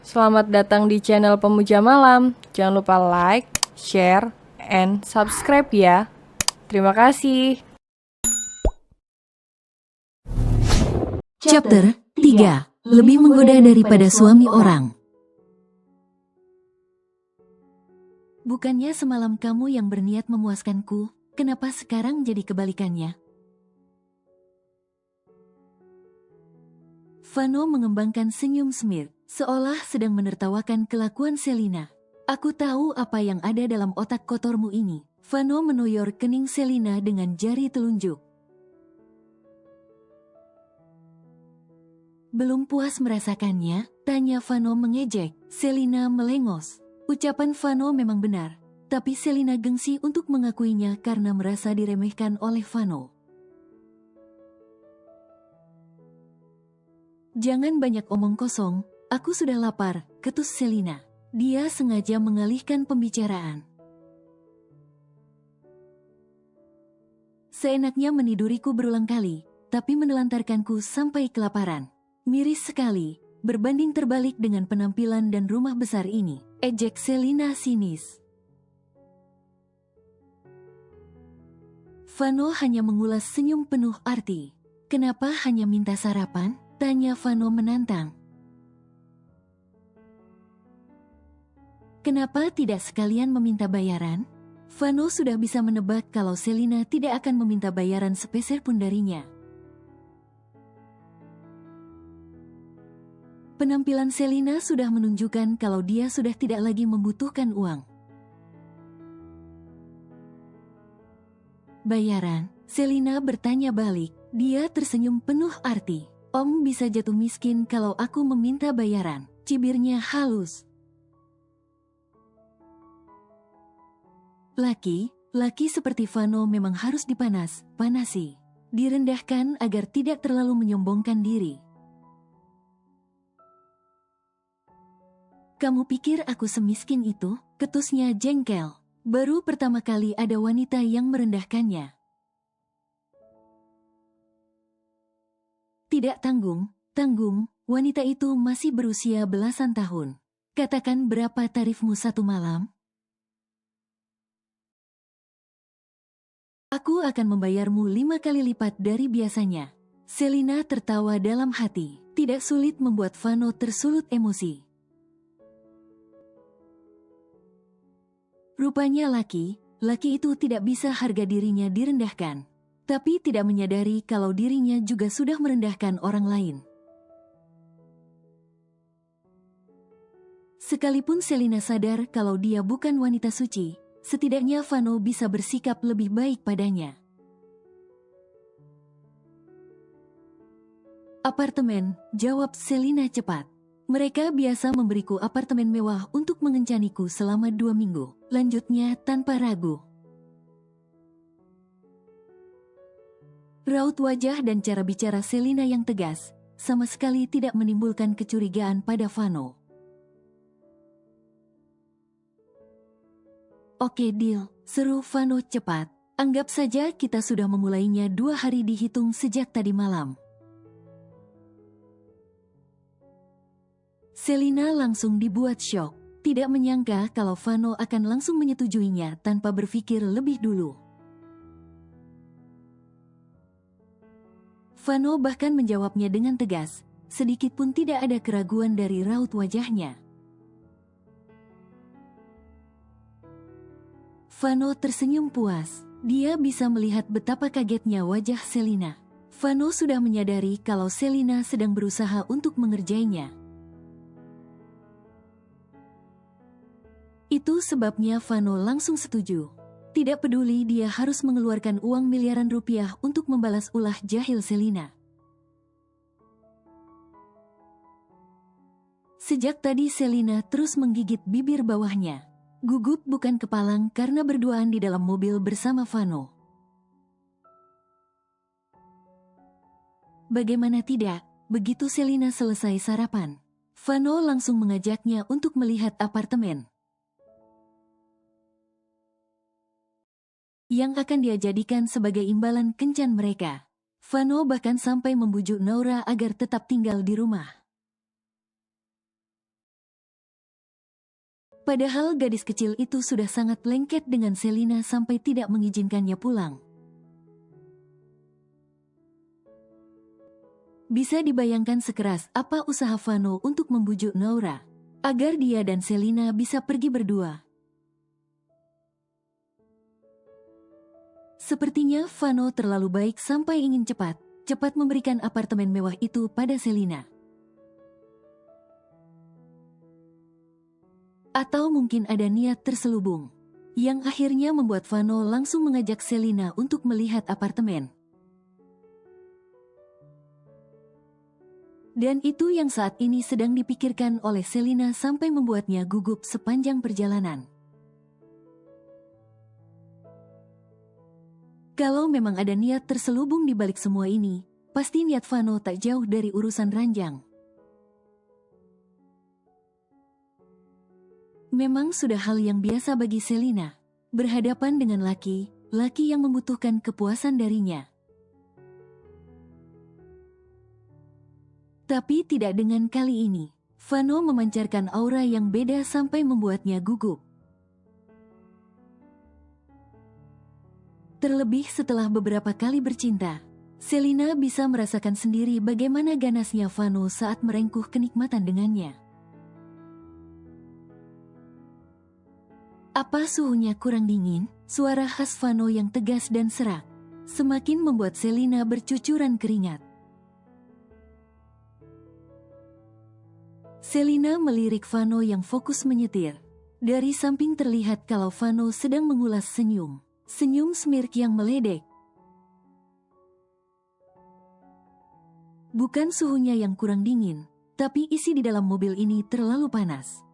Selamat datang di channel Pemuja Malam. Jangan lupa like, share, and subscribe ya. Terima kasih. Chapter 3. Lebih menggoda daripada suami orang. Bukannya semalam kamu yang berniat memuaskanku, kenapa sekarang jadi kebalikannya? Vano mengembangkan senyum Smith, seolah sedang menertawakan kelakuan Selina. Aku tahu apa yang ada dalam otak kotormu ini. Vano menoyor kening Selina dengan jari telunjuk. Belum puas merasakannya, tanya Vano mengejek. Selina melengos. Ucapan Vano memang benar, tapi Selina gengsi untuk mengakuinya karena merasa diremehkan oleh Vano. Jangan banyak omong kosong, aku sudah lapar, ketus Selina. Dia sengaja mengalihkan pembicaraan. Seenaknya meniduriku berulang kali, tapi menelantarkanku sampai kelaparan. Miris sekali, berbanding terbalik dengan penampilan dan rumah besar ini, ejek Selina sinis. Vano hanya mengulas senyum penuh arti. Kenapa hanya minta sarapan? Tanya Vano menantang. Kenapa tidak sekalian meminta bayaran? Vano sudah bisa menebak kalau Selina tidak akan meminta bayaran sepeser pun darinya. Penampilan Selina sudah menunjukkan kalau dia sudah tidak lagi membutuhkan uang. Bayaran? Selina bertanya balik. Dia tersenyum penuh arti. Om bisa jatuh miskin kalau aku meminta bayaran. Cibirnya halus. Laki seperti Vano memang harus panasi. Direndahkan agar tidak terlalu menyombongkan diri. Kamu pikir aku semiskin itu? Ketusnya jengkel. Baru pertama kali ada wanita yang merendahkannya. Tidak tanggung, wanita itu masih berusia belasan tahun. Katakan berapa tarifmu satu malam? Aku akan membayarmu 5 kali lipat dari biasanya. Selina tertawa dalam hati. Tidak sulit membuat Vano tersulut emosi. Rupanya laki itu tidak bisa harga dirinya direndahkan. Tapi tidak menyadari kalau dirinya juga sudah merendahkan orang lain. Sekalipun Selina sadar kalau dia bukan wanita suci, setidaknya Vano bisa bersikap lebih baik padanya. Apartemen, jawab Selina cepat. Mereka biasa memberiku apartemen mewah untuk mengencaniku selama 2 minggu. Lanjutnya tanpa ragu. Raut wajah dan cara bicara Selina yang tegas, sama sekali tidak menimbulkan kecurigaan pada Vano. Oke deal, seru Vano cepat. Anggap saja kita sudah memulainya 2 hari dihitung sejak tadi malam. Selina langsung dibuat syok. Tidak menyangka kalau Vano akan langsung menyetujuinya tanpa berpikir lebih dulu. Vano bahkan menjawabnya dengan tegas, sedikit pun tidak ada keraguan dari raut wajahnya. Vano tersenyum puas. Dia bisa melihat betapa kagetnya wajah Selina. Vano sudah menyadari kalau Selina sedang berusaha untuk mengerjainya. Itu sebabnya Vano langsung setuju. Tidak peduli dia harus mengeluarkan uang miliaran rupiah untuk membalas ulah jahil Selina. Sejak tadi Selina terus menggigit bibir bawahnya. Gugup bukan kepalang karena berduaan di dalam mobil bersama Vano. Bagaimana tidak, begitu Selina selesai sarapan, Vano langsung mengajaknya untuk melihat apartemen yang akan dia jadikan sebagai imbalan kencan mereka. Vano bahkan sampai membujuk Naura agar tetap tinggal di rumah. Padahal gadis kecil itu sudah sangat lengket dengan Selina sampai tidak mengizinkannya pulang. Bisa dibayangkan sekeras apa usaha Vano untuk membujuk Naura, agar dia dan Selina bisa pergi berdua. Sepertinya Vano terlalu baik sampai ingin cepat memberikan apartemen mewah itu pada Selina. Atau mungkin ada niat terselubung, yang akhirnya membuat Vano langsung mengajak Selina untuk melihat apartemen. Dan itu yang saat ini sedang dipikirkan oleh Selina sampai membuatnya gugup sepanjang perjalanan. Kalau memang ada niat terselubung di balik semua ini, pasti niat Vano tak jauh dari urusan ranjang. Memang sudah hal yang biasa bagi Selina, berhadapan dengan laki yang membutuhkan kepuasan darinya. Tapi tidak dengan kali ini. Vano memancarkan aura yang beda sampai membuatnya gugup. Terlebih setelah beberapa kali bercinta, Selina bisa merasakan sendiri bagaimana ganasnya Vano saat merengkuh kenikmatan dengannya. Apa suhunya kurang dingin? Suara khas Vano yang tegas dan serak semakin membuat Selina bercucuran keringat. Selina melirik Vano yang fokus menyetir. Dari samping terlihat kalau Vano sedang mengulas senyum smirk yang meledek. Bukan suhunya yang kurang dingin, tapi isi di dalam mobil ini terlalu panas.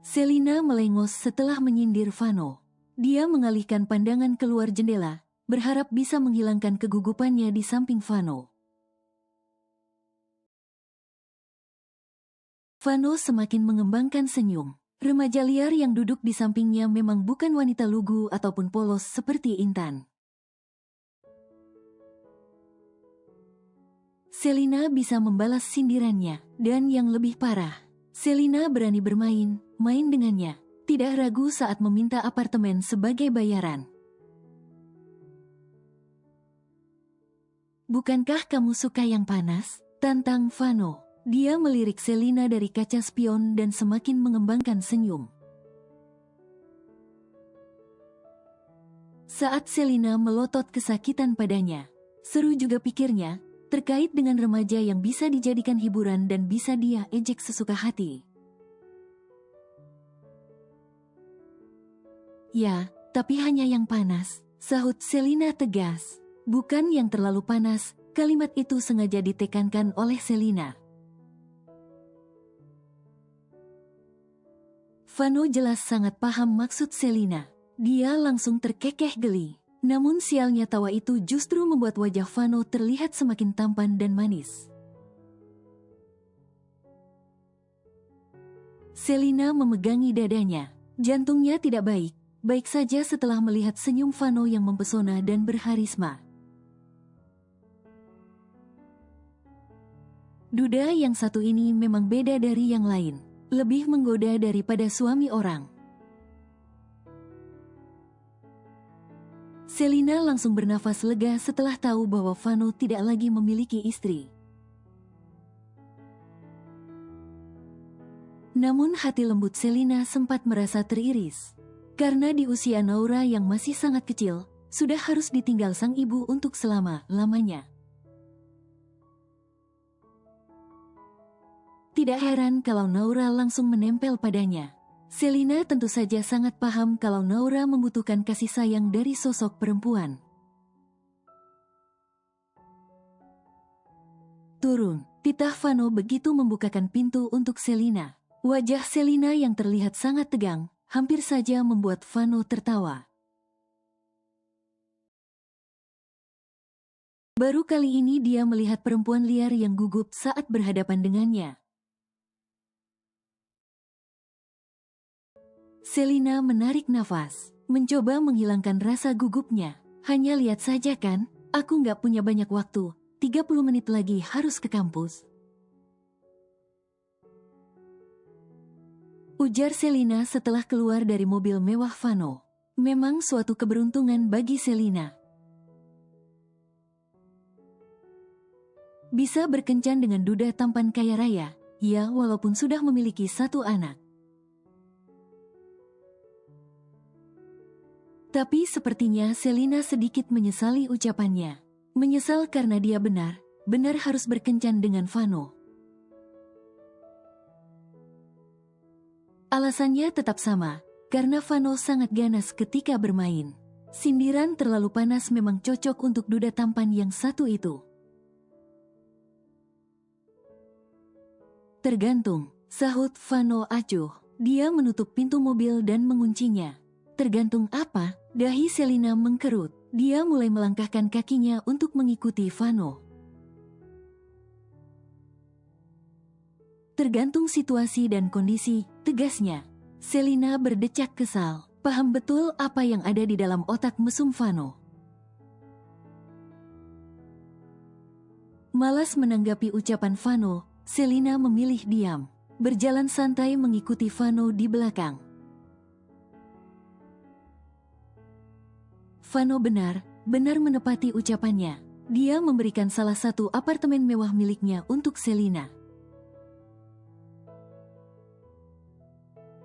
Selina melengos setelah menyindir Vano. Dia mengalihkan pandangan keluar jendela, berharap bisa menghilangkan kegugupannya di samping Vano. Vano semakin mengembangkan senyum. Remaja liar yang duduk di sampingnya memang bukan wanita lugu ataupun polos seperti Intan. Selina bisa membalas sindirannya, dan yang lebih parah, Selina berani main dengannya, tidak ragu saat meminta apartemen sebagai bayaran. Bukankah kamu suka yang panas? Tantang Vano. Dia melirik Selina dari kaca spion dan semakin mengembangkan senyum. Saat Selina melotot kesakitan padanya, seru juga pikirnya, terkait dengan remaja yang bisa dijadikan hiburan dan bisa dia ejek sesuka hati. Ya, tapi hanya yang panas, sahut Selina tegas. Bukan yang terlalu panas, kalimat itu sengaja ditekankan oleh Selina. Vano jelas sangat paham maksud Selina. Dia langsung terkekeh geli. Namun sialnya tawa itu justru membuat wajah Vano terlihat semakin tampan dan manis. Selina memegangi dadanya. Jantungnya tidak baik saja setelah melihat senyum Vano yang mempesona dan berharisma. Duda yang satu ini memang beda dari yang lain. Lebih menggoda daripada suami orang. Selina langsung bernafas lega setelah tahu bahwa Vano tidak lagi memiliki istri. Namun hati lembut Selina sempat merasa teriris. Karena di usia Naura yang masih sangat kecil, sudah harus ditinggal sang ibu untuk selama-lamanya. Tidak heran kalau Naura langsung menempel padanya. Selina tentu saja sangat paham kalau Naura membutuhkan kasih sayang dari sosok perempuan. Turun, titah Vano begitu membukakan pintu untuk Selina. Wajah Selina yang terlihat sangat tegang, hampir saja membuat Vano tertawa. Baru kali ini dia melihat perempuan liar yang gugup saat berhadapan dengannya. Selina menarik nafas, mencoba menghilangkan rasa gugupnya. Hanya lihat saja kan, aku nggak punya banyak waktu, 30 menit lagi harus ke kampus. Ujar Selina setelah keluar dari mobil mewah Vano. Memang suatu keberuntungan bagi Selina. Bisa berkencan dengan duda tampan kaya raya, ya walaupun sudah memiliki satu anak. Tapi sepertinya Selina sedikit menyesali ucapannya. Menyesal karena dia benar harus berkencan dengan Vano. Alasannya tetap sama, karena Vano sangat ganas ketika bermain. Sindiran terlalu panas memang cocok untuk duda tampan yang satu itu. Tergantung, sahut Vano acuh. Dia menutup pintu mobil dan menguncinya. Tergantung apa? Dahi Selina mengkerut. Dia mulai melangkahkan kakinya untuk mengikuti Vano. Tergantung situasi dan kondisi, tegasnya. Selina berdecak kesal, paham betul apa yang ada di dalam otak mesum Vano. Malas menanggapi ucapan Vano, Selina memilih diam, berjalan santai mengikuti Vano di belakang. Vano benar menepati ucapannya. Dia memberikan salah satu apartemen mewah miliknya untuk Selina.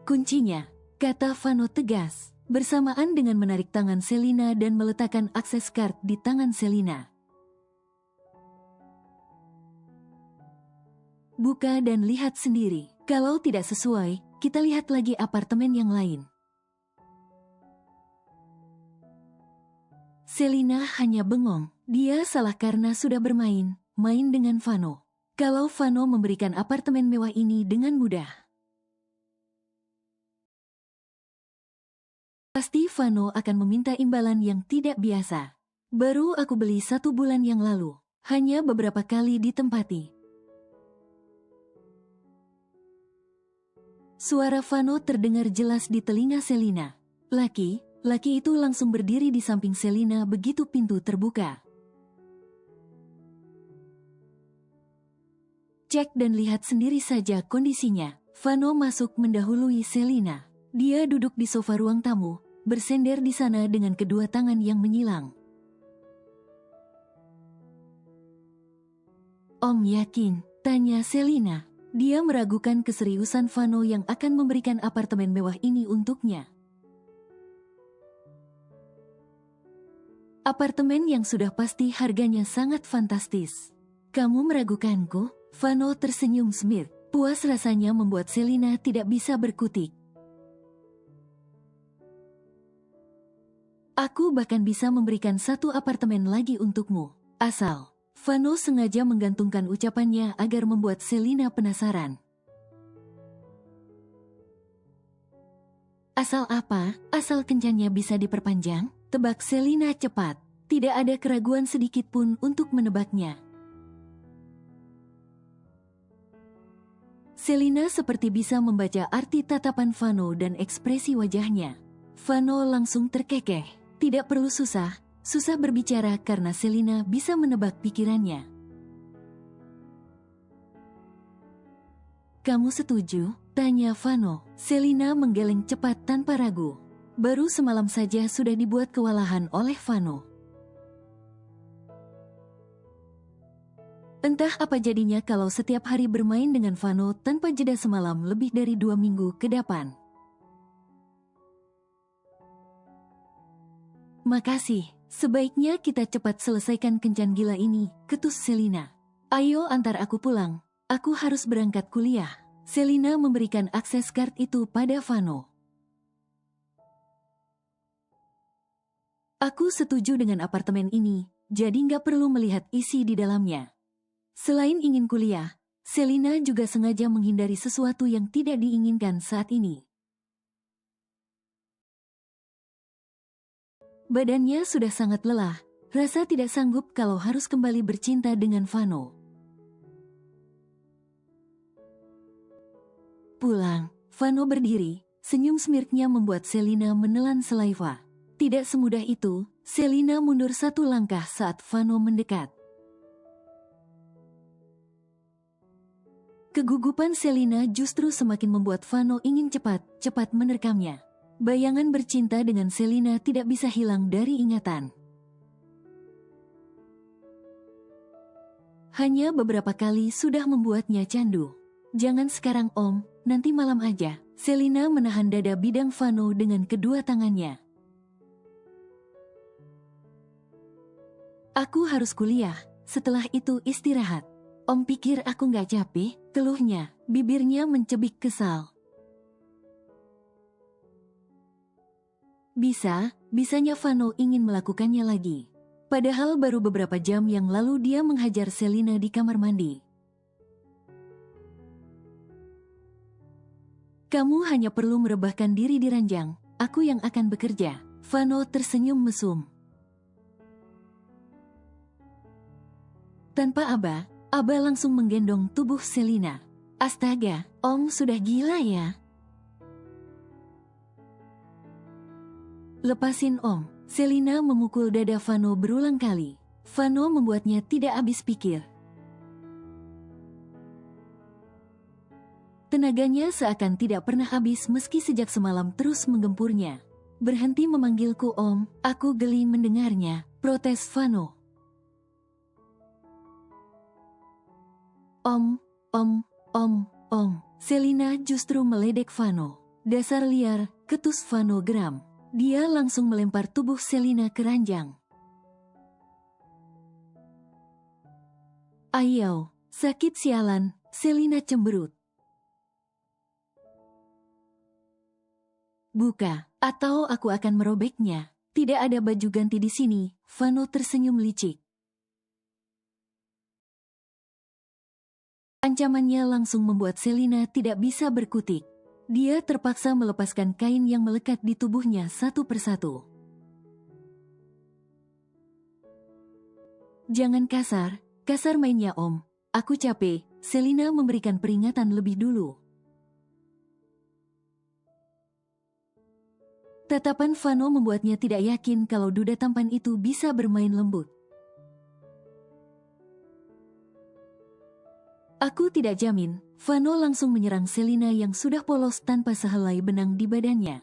Kuncinya, kata Vano tegas, bersamaan dengan menarik tangan Selina dan meletakkan akses card di tangan Selina. Buka dan lihat sendiri. Kalau tidak sesuai, kita lihat lagi apartemen yang lain. Selina hanya bengong. Dia salah karena sudah main dengan Vano. Kalau Vano memberikan apartemen mewah ini dengan mudah, pasti Vano akan meminta imbalan yang tidak biasa. Baru aku beli 1 bulan yang lalu. Hanya beberapa kali ditempati. Suara Vano terdengar jelas di telinga Selina. Laki itu langsung berdiri di samping Selina begitu pintu terbuka. Cek dan lihat sendiri saja kondisinya. Vano masuk mendahului Selina. Dia duduk di sofa ruang tamu, bersender di sana dengan kedua tangan yang menyilang. Om yakin? Tanya Selina. Dia meragukan keseriusan Vano yang akan memberikan apartemen mewah ini untuknya. Apartemen yang sudah pasti harganya sangat fantastis. Kamu meragukanku? Vano tersenyum smirk. Puas rasanya membuat Selina tidak bisa berkutik. Aku bahkan bisa memberikan 1 apartemen lagi untukmu. Asal. Vano sengaja menggantungkan ucapannya agar membuat Selina penasaran. Asal apa? Asal kencannya bisa diperpanjang? Tebak Selina cepat. Tidak ada keraguan sedikit pun untuk menebaknya. Selina seperti bisa membaca arti tatapan Vano dan ekspresi wajahnya. Vano langsung terkekeh. Tidak perlu susah berbicara karena Selina bisa menebak pikirannya. Kamu setuju? Tanya Vano. Selina menggeleng cepat tanpa ragu. Baru semalam saja sudah dibuat kewalahan oleh Vano. Entah apa jadinya kalau setiap hari bermain dengan Vano tanpa jeda semalam lebih dari 2 minggu ke depan. Makasih, sebaiknya kita cepat selesaikan kencan gila ini, ketus Selina. Ayo antar aku pulang, aku harus berangkat kuliah. Selina memberikan akses card itu pada Vano. Aku setuju dengan apartemen ini, jadi nggak perlu melihat isi di dalamnya. Selain ingin kuliah, Selina juga sengaja menghindari sesuatu yang tidak diinginkan saat ini. Badannya sudah sangat lelah, rasa tidak sanggup kalau harus kembali bercinta dengan Vano. Pulang, Vano berdiri, senyum smirknya membuat Selina menelan saliva. Tidak semudah itu, Selina mundur 1 langkah saat Vano mendekat. Kegugupan Selina justru semakin membuat Vano ingin cepat menerekamnya. Bayangan bercinta dengan Selina tidak bisa hilang dari ingatan. Hanya beberapa kali sudah membuatnya candu. Jangan sekarang Om, nanti malam aja. Selina menahan dada bidang Vano dengan kedua tangannya. Aku harus kuliah, setelah itu istirahat. Om pikir aku nggak capek, keluhnya, bibirnya mencebik kesal. Bisanya Vano ingin melakukannya lagi. Padahal baru beberapa jam yang lalu dia menghajar Selina di kamar mandi. Kamu hanya perlu merebahkan diri di ranjang, aku yang akan bekerja. Vano tersenyum mesum. Tanpa Aba langsung menggendong tubuh Selina. Astaga, Om sudah gila ya? Lepasin Om. Selina memukul dada Vano berulang kali. Vano membuatnya tidak habis pikir. Tenaganya seakan tidak pernah habis meski sejak semalam terus menggempurnya. Berhenti memanggilku Om, aku geli mendengarnya, protes Vano. Om. Selina justru meledek Vano. Dasar liar, ketus Vano geram. Dia langsung melempar tubuh Selina ke ranjang. Ayo, sakit sialan, Selina cemberut. Buka, atau aku akan merobeknya. Tidak ada baju ganti di sini, Vano tersenyum licik. Ancamannya langsung membuat Selina tidak bisa berkutik. Dia terpaksa melepaskan kain yang melekat di tubuhnya satu persatu. Jangan kasar mainnya Om. Aku capek, Selina memberikan peringatan lebih dulu. Tatapan Vano membuatnya tidak yakin kalau duda tampan itu bisa bermain lembut. Aku tidak jamin, Vano langsung menyerang Selina yang sudah polos tanpa sehelai benang di badannya.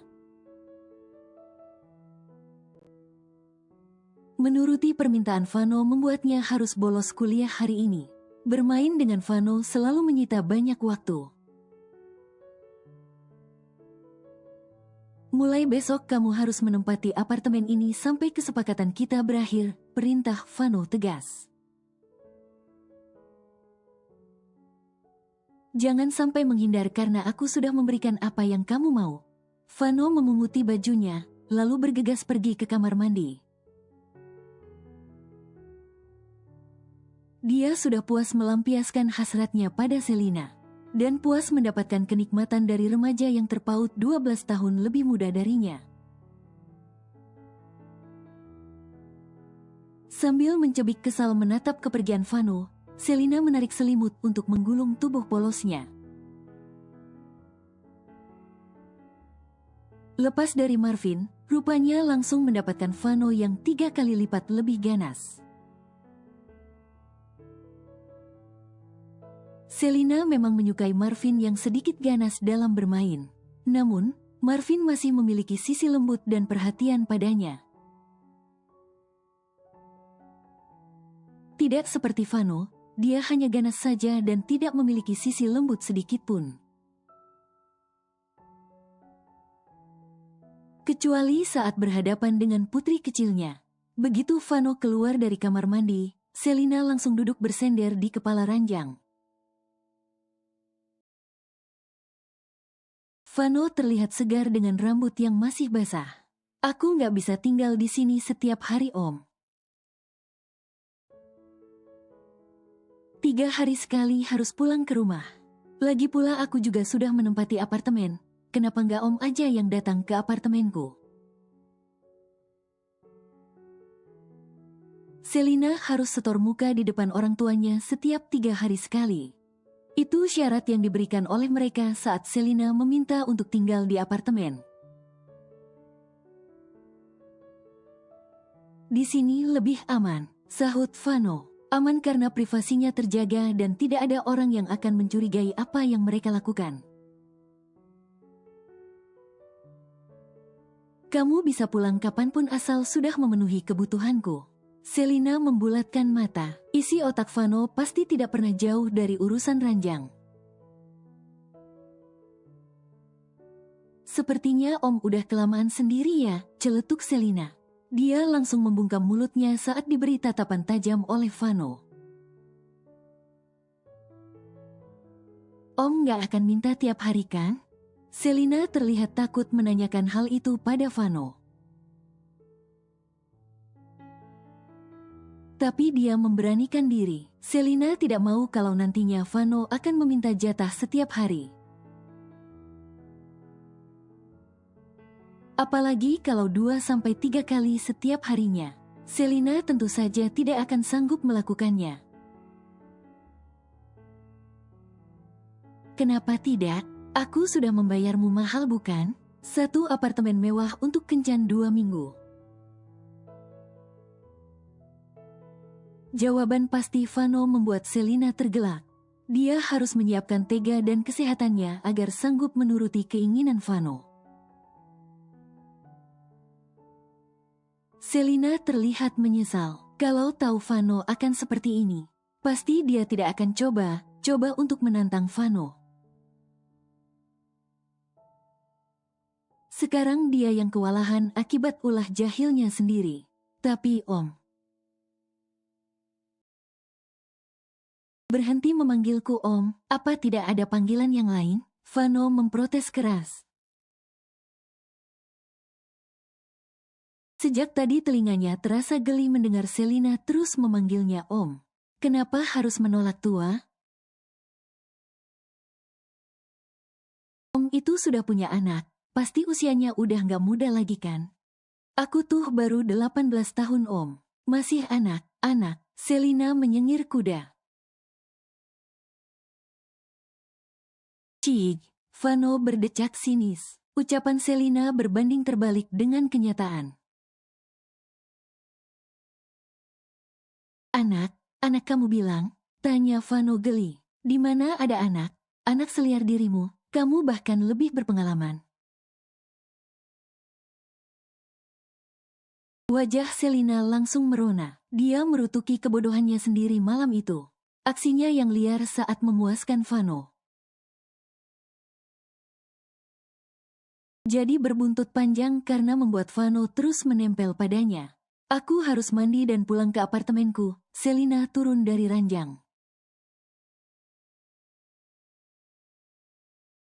Menuruti permintaan Vano membuatnya harus bolos kuliah hari ini. Bermain dengan Vano selalu menyita banyak waktu. Mulai besok kamu harus menempati apartemen ini sampai kesepakatan kita berakhir, perintah Vano tegas. Jangan sampai menghindar karena aku sudah memberikan apa yang kamu mau. Vano memunguti bajunya, lalu bergegas pergi ke kamar mandi. Dia sudah puas melampiaskan hasratnya pada Selina. Dan puas mendapatkan kenikmatan dari remaja yang terpaut 12 tahun lebih muda darinya. Sambil mencebik kesal menatap kepergian Vano, Selina menarik selimut untuk menggulung tubuh polosnya. Lepas dari Marvin, rupanya langsung mendapatkan Vano yang 3 kali lipat lebih ganas. Selina memang menyukai Marvin yang sedikit ganas dalam bermain. Namun, Marvin masih memiliki sisi lembut dan perhatian padanya. Tidak seperti Vano, dia hanya ganas saja dan tidak memiliki sisi lembut sedikit pun. Kecuali saat berhadapan dengan putri kecilnya. Begitu Vano keluar dari kamar mandi, Selina langsung duduk bersender di kepala ranjang. Vano terlihat segar dengan rambut yang masih basah. Aku nggak bisa tinggal di sini setiap hari Om. 3 hari sekali harus pulang ke rumah. Lagi pula aku juga sudah menempati apartemen. Kenapa nggak Om aja yang datang ke apartemenku? Selina harus setor muka di depan orang tuanya setiap 3 hari sekali. Itu syarat yang diberikan oleh mereka saat Selina meminta untuk tinggal di apartemen. Di sini lebih aman, sahut Vano. Aman karena privasinya terjaga dan tidak ada orang yang akan mencurigai apa yang mereka lakukan. Kamu bisa pulang kapanpun asal sudah memenuhi kebutuhanku. Selina membulatkan mata. Isi otak Vano pasti tidak pernah jauh dari urusan ranjang. Sepertinya Om udah kelamaan sendiri ya, celetuk Selina. Dia langsung membungkam mulutnya saat diberi tatapan tajam oleh Vano. Om gak akan minta tiap hari kan? Selina terlihat takut menanyakan hal itu pada Vano. Tapi dia memberanikan diri. Selina tidak mau kalau nantinya Vano akan meminta jatah setiap hari. Apalagi kalau 2-3 kali setiap harinya. Selina tentu saja tidak akan sanggup melakukannya. Kenapa tidak? Aku sudah membayarmu mahal bukan? 1 apartemen mewah untuk kencan 2 minggu. Jawaban pasti Vano membuat Selina tergelak. Dia harus menyiapkan tega dan kesehatannya agar sanggup menuruti keinginan Vano. Selina terlihat menyesal. Kalau tahu Vano akan seperti ini, pasti dia tidak akan coba untuk menantang Vano. Sekarang dia yang kewalahan akibat ulah jahilnya sendiri. Tapi Om, berhenti memanggilku Om, apa tidak ada panggilan yang lain? Vano memprotes keras. Sejak tadi telinganya terasa geli mendengar Selina terus memanggilnya Om. Kenapa harus menolak tua? Om itu sudah punya anak. Pasti usianya udah gak muda lagi kan? Aku tuh baru 18 tahun Om. Masih anak. Selina menyengir kuda. Cig, Vano berdecak sinis. Ucapan Selina berbanding terbalik dengan kenyataan. Anak kamu bilang? Tanya Vano geli. Di mana ada anak? Anak seliar dirimu, kamu bahkan lebih berpengalaman. Wajah Selina langsung merona. Dia merutuki kebodohannya sendiri malam itu. Aksinya yang liar saat memuaskan Vano. Jadi berbuntut panjang karena membuat Vano terus menempel padanya. Aku harus mandi dan pulang ke apartemenku. Selina turun dari ranjang.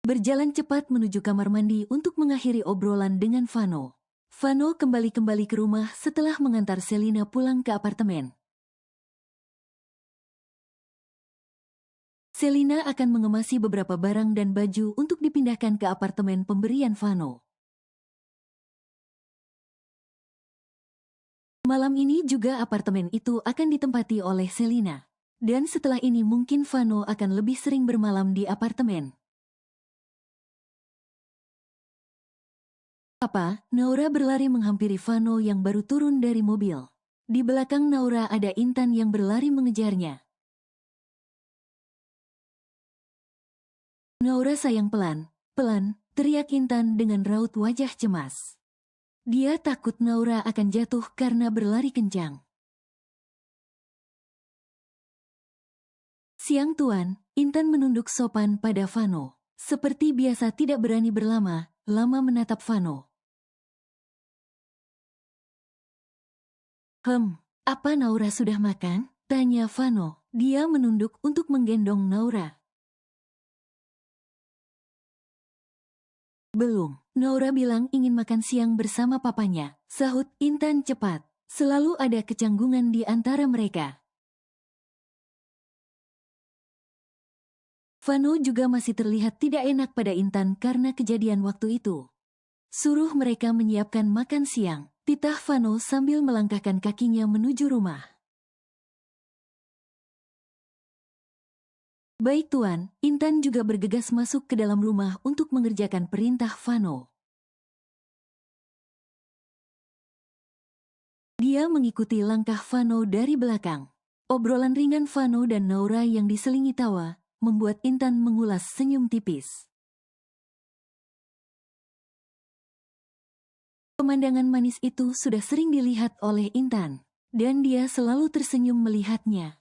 Berjalan cepat menuju kamar mandi untuk mengakhiri obrolan dengan Vano. Vano kembali ke rumah setelah mengantar Selina pulang ke apartemen. Selina akan mengemasi beberapa barang dan baju untuk dipindahkan ke apartemen pemberian Vano. Malam ini juga apartemen itu akan ditempati oleh Selina. Dan setelah ini mungkin Vano akan lebih sering bermalam di apartemen. Apa? Naura berlari menghampiri Vano yang baru turun dari mobil. Di belakang Naura ada Intan yang berlari mengejarnya. Naura sayang pelan, teriak Intan dengan raut wajah cemas. Dia takut Naura akan jatuh karena berlari kencang. Siang Tuan, Intan menunduk sopan pada Vano. Seperti biasa tidak berani lama menatap Vano. Apa Naura sudah makan? Tanya Vano. Dia menunduk untuk menggendong Naura. Belum. Naura bilang ingin makan siang bersama papanya. Sahut Intan cepat. Selalu ada kecanggungan di antara mereka. Vano juga masih terlihat tidak enak pada Intan karena kejadian waktu itu. Suruh mereka menyiapkan makan siang. Titah Vano sambil melangkahkan kakinya menuju rumah. Baik Tuan, Intan juga bergegas masuk ke dalam rumah untuk mengerjakan perintah Vano. Dia mengikuti langkah Vano dari belakang. Obrolan ringan Vano dan Naura yang diselingi tawa, membuat Intan mengulas senyum tipis. Pemandangan manis itu sudah sering dilihat oleh Intan, dan dia selalu tersenyum melihatnya.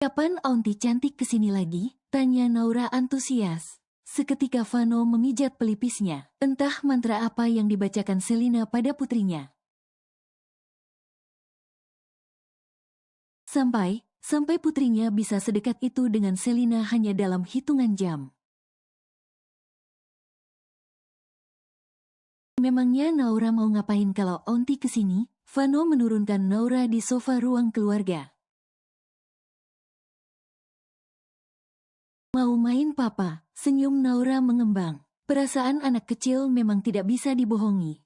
"Kapan Aunty cantik kesini lagi?" tanya Naura antusias. Seketika Vano memijat pelipisnya, entah mantra apa yang dibacakan Selina pada putrinya. Sampai putrinya bisa sedekat itu dengan Selina hanya dalam hitungan jam. Memangnya Naura mau ngapain kalau Aunty kesini? Vano menurunkan Naura di sofa ruang keluarga. "Mau main papa?" senyum Naura mengembang. Perasaan anak kecil memang tidak bisa dibohongi.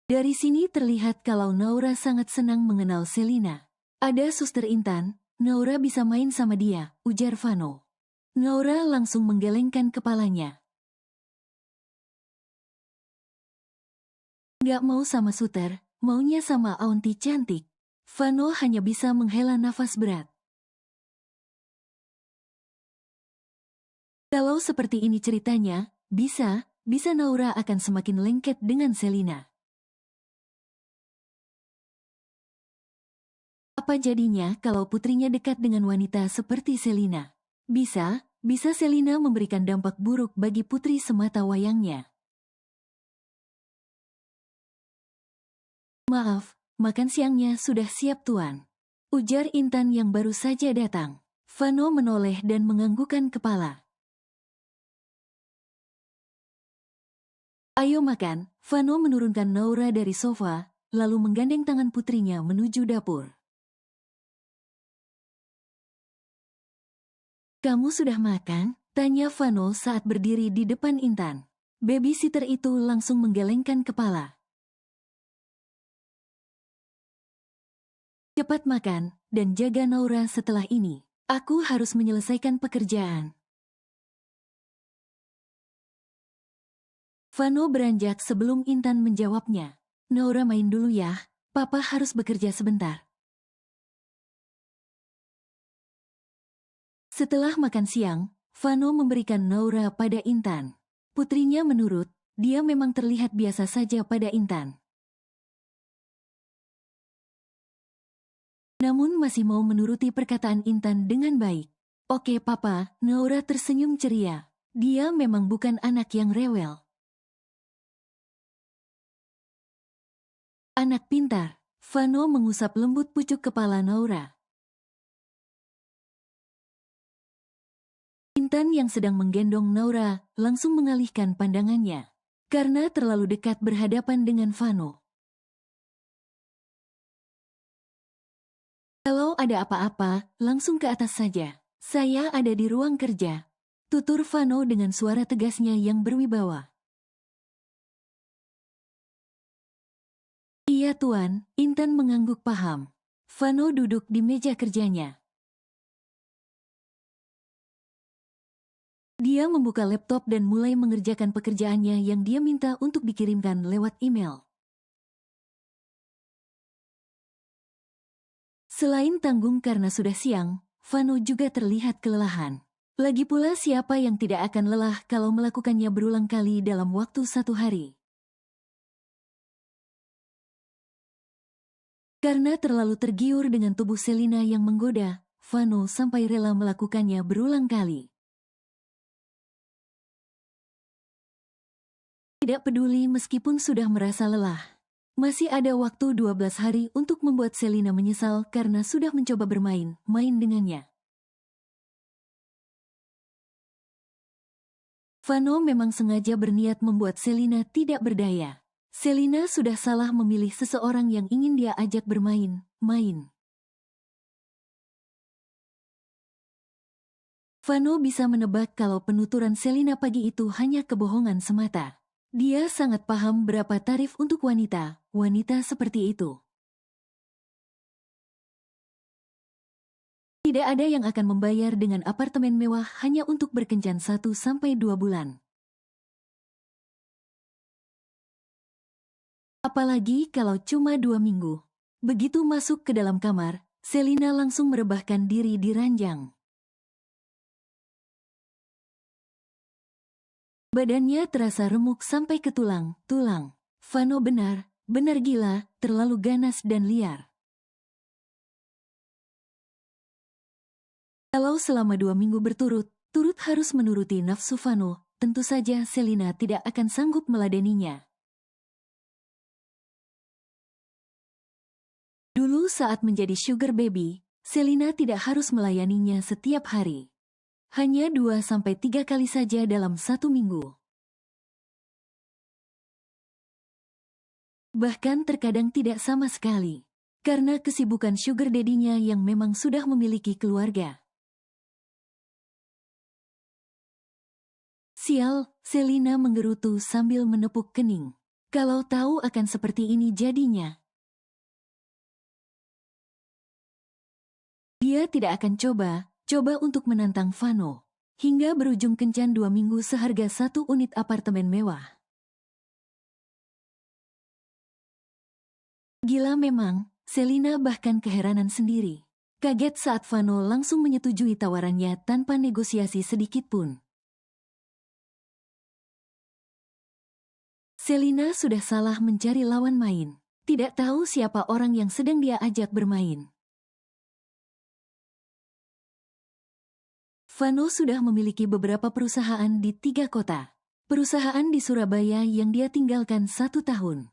Dari sini terlihat kalau Naura sangat senang mengenal Selina. "Ada suster Intan, Naura bisa main sama dia," ujar Vano. Naura langsung menggelengkan kepalanya. "Nggak mau sama suster, maunya sama Aunty cantik." Vano hanya bisa menghela nafas berat. Kalau seperti ini ceritanya, bisa Naura akan semakin lengket dengan Selina. Apa jadinya kalau putrinya dekat dengan wanita seperti Selina? Bisa Selina memberikan dampak buruk bagi putri semata wayangnya. "Maaf, makan siangnya sudah siap tuan," ujar Intan yang baru saja datang. Vano menoleh dan menganggukkan kepala. "Ayo makan." Vano menurunkan Naura dari sofa, lalu menggandeng tangan putrinya menuju dapur. "Kamu sudah makan?" tanya Vano saat berdiri di depan Intan. Babysitter itu langsung menggelengkan kepala. "Cepat makan, dan jaga Naura setelah ini. Aku harus menyelesaikan pekerjaan." Vano beranjak sebelum Intan menjawabnya. "Naura main dulu ya, papa harus bekerja sebentar." Setelah makan siang, Vano memberikan Naura pada Intan. Putrinya menurut, dia memang terlihat biasa saja pada Intan. Namun masih mau menuruti perkataan Intan dengan baik. "Oke papa," Naura tersenyum ceria. Dia memang bukan anak yang rewel. "Anak pintar." Vano mengusap lembut pucuk kepala Naura. Intan yang sedang menggendong Naura langsung mengalihkan pandangannya. Karena terlalu dekat berhadapan dengan Vano. "Kalau ada apa-apa, langsung ke atas saja. Saya ada di ruang kerja," tutur Vano dengan suara tegasnya yang berwibawa. "Iya tuan," Intan mengangguk paham. Vano duduk di meja kerjanya. Dia membuka laptop dan mulai mengerjakan pekerjaannya yang dia minta untuk dikirimkan lewat email. Selain tanggung karena sudah siang, Vano juga terlihat kelelahan. Lagi pula siapa yang tidak akan lelah kalau melakukannya berulang kali dalam waktu satu hari. Karena terlalu tergiur dengan tubuh Selina yang menggoda, Vano sampai rela melakukannya berulang kali. Tidak peduli meskipun sudah merasa lelah. Masih ada waktu 12 hari untuk membuat Selina menyesal karena sudah mencoba main dengannya. Vano memang sengaja berniat membuat Selina tidak berdaya. Selina sudah salah memilih seseorang yang ingin dia ajak bermain. Vano bisa menebak kalau penuturan Selina pagi itu hanya kebohongan semata. Dia sangat paham berapa tarif untuk wanita seperti itu. Tidak ada yang akan membayar dengan apartemen mewah hanya untuk berkencan 1 sampai 2 bulan. Apalagi kalau cuma 2 minggu. Begitu masuk ke dalam kamar, Selina langsung merebahkan diri di ranjang. Badannya terasa remuk sampai ke tulang. Vano benar gila, terlalu ganas dan liar. Kalau selama 2 minggu berturut-turut harus menuruti nafsu Vano, tentu saja Selina tidak akan sanggup meladeninya. Dulu saat menjadi sugar baby, Selina tidak harus melayaninya setiap hari. Hanya 2-3 kali saja dalam 1 minggu. Bahkan terkadang tidak sama sekali, karena kesibukan sugar daddy-nya yang memang sudah memiliki keluarga. Sial, Selina menggerutu sambil menepuk kening. Kalau tahu akan seperti ini jadinya. Dia tidak akan coba untuk menantang Vano. Hingga berujung kencan 2 minggu seharga 1 unit apartemen mewah. Gila memang, Selina bahkan keheranan sendiri. Kaget saat Vano langsung menyetujui tawarannya tanpa negosiasi sedikit pun. Selina sudah salah mencari lawan main. Tidak tahu siapa orang yang sedang dia ajak bermain. Vano sudah memiliki beberapa perusahaan di 3 kota. Perusahaan di Surabaya yang dia tinggalkan 1 tahun.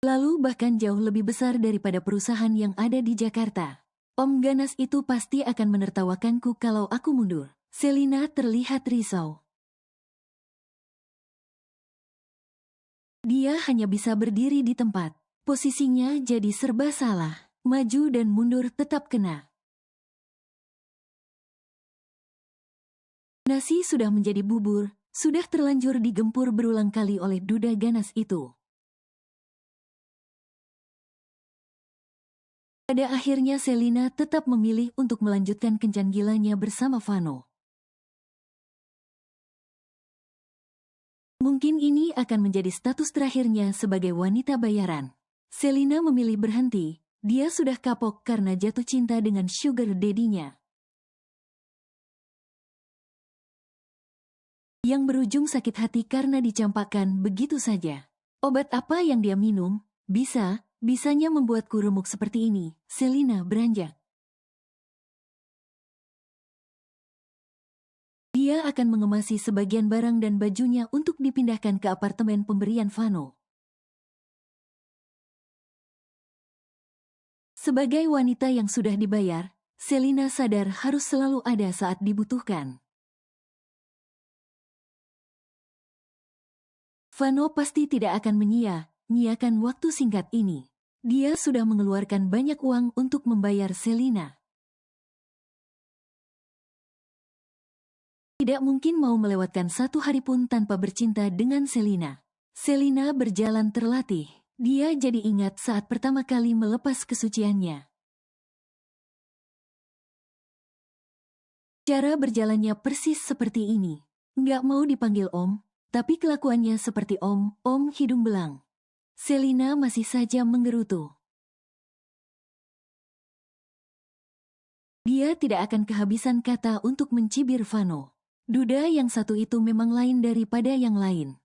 Lalu bahkan jauh lebih besar daripada perusahaan yang ada di Jakarta. Om ganas itu pasti akan menertawakanku kalau aku mundur. Selina terlihat risau. Dia hanya bisa berdiri di tempat. Posisinya jadi serba salah. Maju dan mundur tetap kena. Nasi sudah menjadi bubur, sudah terlanjur digempur berulang kali oleh duda ganas itu. Pada akhirnya Selina tetap memilih untuk melanjutkan kencan gilanya bersama Vano. Mungkin ini akan menjadi status terakhirnya sebagai wanita bayaran. Selina memilih berhenti. Dia sudah kapok karena jatuh cinta dengan sugar daddy-nya. Yang berujung sakit hati karena dicampakkan begitu saja. Obat apa yang dia minum? Bisanya membuatku remuk seperti ini. Selina beranjak. Dia akan mengemasi sebagian barang dan bajunya untuk dipindahkan ke apartemen pemberian Vano. Sebagai wanita yang sudah dibayar, Selina sadar harus selalu ada saat dibutuhkan. Vano pasti tidak akan menyia-nyiakan waktu singkat ini. Dia sudah mengeluarkan banyak uang untuk membayar Selina. Tidak mungkin mau melewatkan 1 hari pun tanpa bercinta dengan Selina. Selina berjalan terlatih. Dia jadi ingat saat pertama kali melepas kesuciannya. Cara berjalannya persis seperti ini. Nggak mau dipanggil Om, tapi kelakuannya seperti Om hidung belang. Selina masih saja menggerutu. Dia tidak akan kehabisan kata untuk mencibir Vano. Duda yang satu itu memang lain daripada yang lain.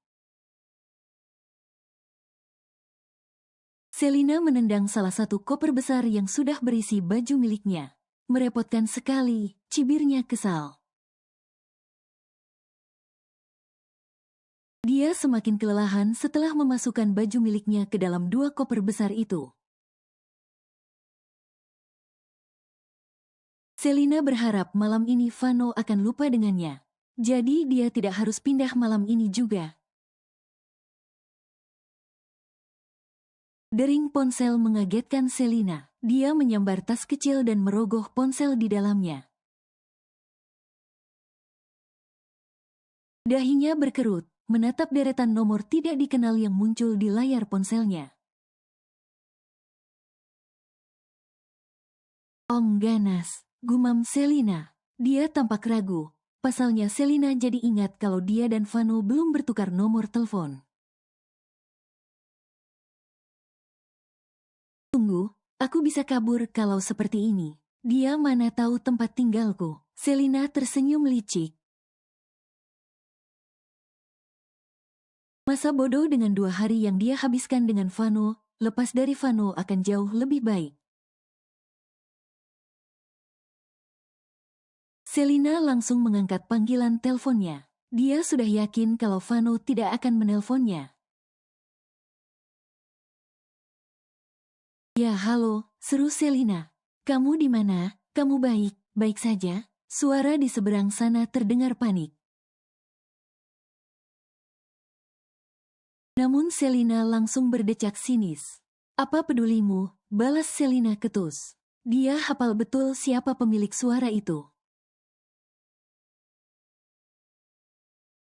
Selina menendang salah satu koper besar yang sudah berisi baju miliknya. Merepotkan sekali, cibirnya kesal. Dia semakin kelelahan setelah memasukkan baju miliknya ke dalam 2 koper besar itu. Selina berharap malam ini Vano akan lupa dengannya. Jadi dia tidak harus pindah malam ini juga. Dering ponsel mengagetkan Selina. Dia menyambar tas kecil dan merogoh ponsel di dalamnya. Dahinya berkerut, menatap deretan nomor tidak dikenal yang muncul di layar ponselnya. Om ganas, gumam Selina. Dia tampak ragu. pasalnya Selina jadi ingat kalau dia dan Vano belum bertukar nomor telepon. Tunggu, aku bisa kabur kalau seperti ini. Dia mana tahu tempat tinggalku. Selina tersenyum licik. Masa bodoh dengan 2 hari yang dia habiskan dengan Vano, lepas dari Vano akan jauh lebih baik. Selina langsung mengangkat panggilan teleponnya. Dia sudah yakin kalau Vano tidak akan menelponnya. Ya halo, seru Selina. Kamu di mana? Kamu baik, baik saja? Suara di seberang sana terdengar panik. Namun Selina langsung berdecak sinis. Apa pedulimu? Balas Selina ketus. Dia hafal betul siapa pemilik suara itu.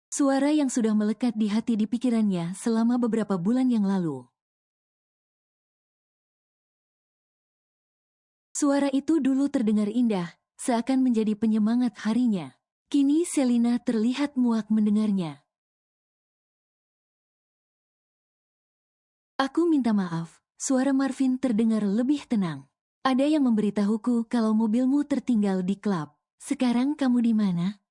Suara yang sudah melekat di hati di pikirannya selama beberapa bulan yang lalu. Suara itu dulu terdengar indah, seakan menjadi penyemangat harinya. Kini Selina terlihat muak mendengarnya. Aku minta maaf, suara Marvin terdengar lebih tenang. Ada yang memberitahuku kalau mobilmu tertinggal di klub. Sekarang kamu di mana?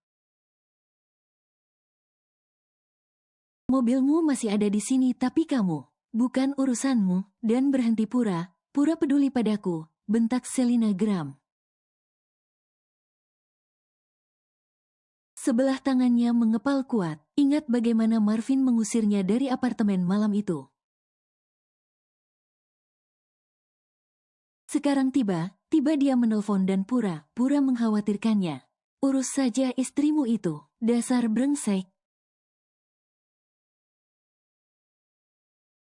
Mobilmu masih ada di sini tapi kamu, bukan urusanmu, dan berhenti pura peduli padaku, bentak Selina geram. Sebelah tangannya mengepal kuat, ingat bagaimana Marvin mengusirnya dari apartemen malam itu. Sekarang tiba dia menelpon dan pura mengkhawatirkannya. Urus saja istrimu itu, dasar brengsek.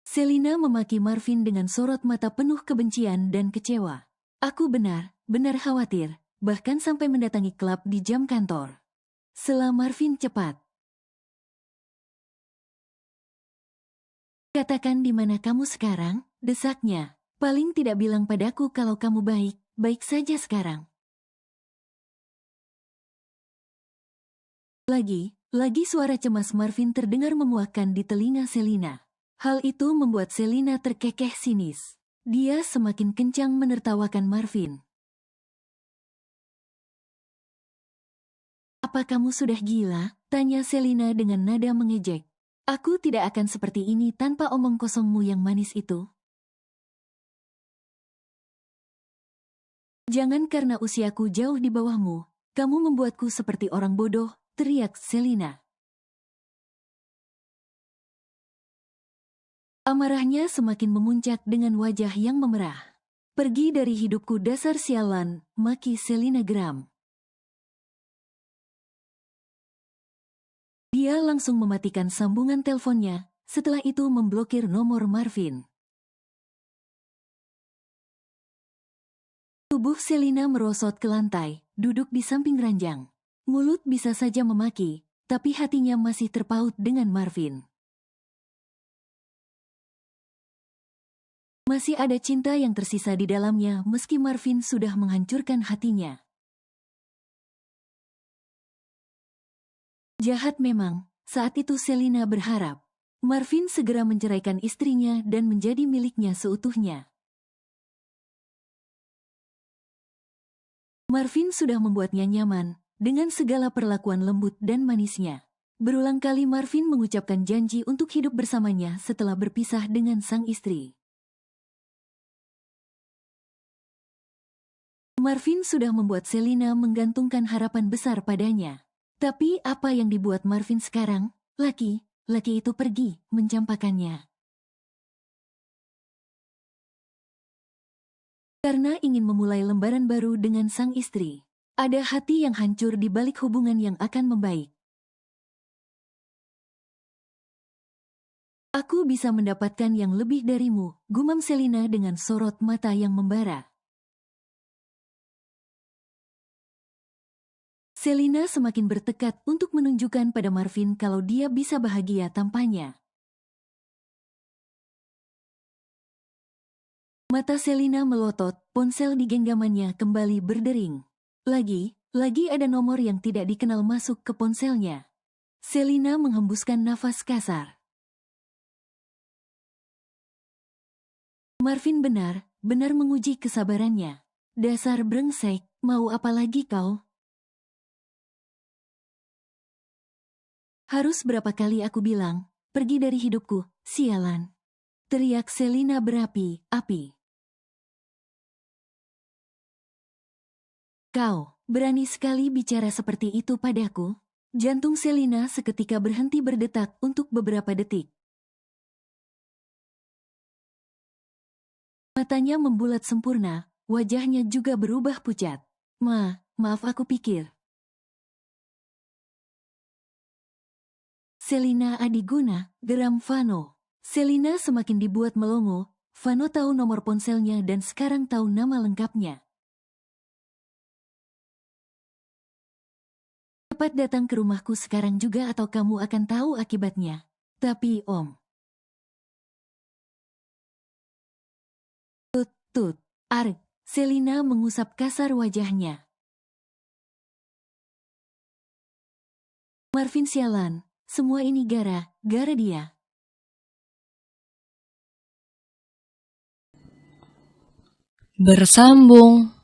Selina memaki Marvin dengan sorot mata penuh kebencian dan kecewa. Aku benar khawatir, bahkan sampai mendatangi klub di jam kantor. Sela Marvin cepat. Katakan di mana kamu sekarang, desaknya. Paling tidak bilang padaku kalau kamu baik saja sekarang. Lagi suara cemas Marvin terdengar memuakkan di telinga Selina. Hal itu membuat Selina terkekeh sinis. Dia semakin kencang menertawakan Marvin. Apa kamu sudah gila? Tanya Selina dengan nada mengejek. Aku tidak akan seperti ini tanpa omong kosongmu yang manis itu. Jangan karena usiaku jauh di bawahmu, kamu membuatku seperti orang bodoh, teriak Selina. Amarahnya semakin memuncak dengan wajah yang memerah. Pergi dari hidupku dasar sialan, maki Selina geram. Dia langsung mematikan sambungan teleponnya, setelah itu memblokir nomor Marvin. Tubuh Selina merosot ke lantai, duduk di samping ranjang. Mulut bisa saja memaki, tapi hatinya masih terpaut dengan Marvin. Masih ada cinta yang tersisa di dalamnya meski Marvin sudah menghancurkan hatinya. Jahat memang, saat itu Selina berharap Marvin segera menceraikan istrinya dan menjadi miliknya seutuhnya. Marvin sudah membuatnya nyaman dengan segala perlakuan lembut dan manisnya. Berulang kali Marvin mengucapkan janji untuk hidup bersamanya setelah berpisah dengan sang istri. Marvin sudah membuat Selina menggantungkan harapan besar padanya. Tapi apa yang dibuat Marvin sekarang? Laki itu pergi, mencampakkannya. Karena ingin memulai lembaran baru dengan sang istri. Ada hati yang hancur di balik hubungan yang akan membaik. Aku bisa mendapatkan yang lebih darimu, gumam Selina dengan sorot mata yang membara. Selina semakin bertekad untuk menunjukkan pada Marvin kalau dia bisa bahagia tanpanya. Mata Selina melotot, ponsel di genggamannya kembali berdering. Lagi ada nomor yang tidak dikenal masuk ke ponselnya. Selina menghembuskan nafas kasar. Marvin benar menguji kesabarannya. Dasar brengsek, mau apa lagi kau? Harus berapa kali aku bilang, pergi dari hidupku, sialan. Teriak Selina berapi-api. Kau, berani sekali bicara seperti itu padaku? Jantung Selina seketika berhenti berdetak untuk beberapa detik. Matanya membulat sempurna, wajahnya juga berubah pucat. Maaf aku pikir. Selina Adiguna, geram Vano. Selina semakin dibuat melongo. Vano tahu nomor ponselnya dan sekarang tahu nama lengkapnya. Cepat datang ke rumahku sekarang juga atau kamu akan tahu akibatnya. Tapi Om. Tut, arg. Selina mengusap kasar wajahnya. Marvin sialan, semua ini gara dia. Bersambung.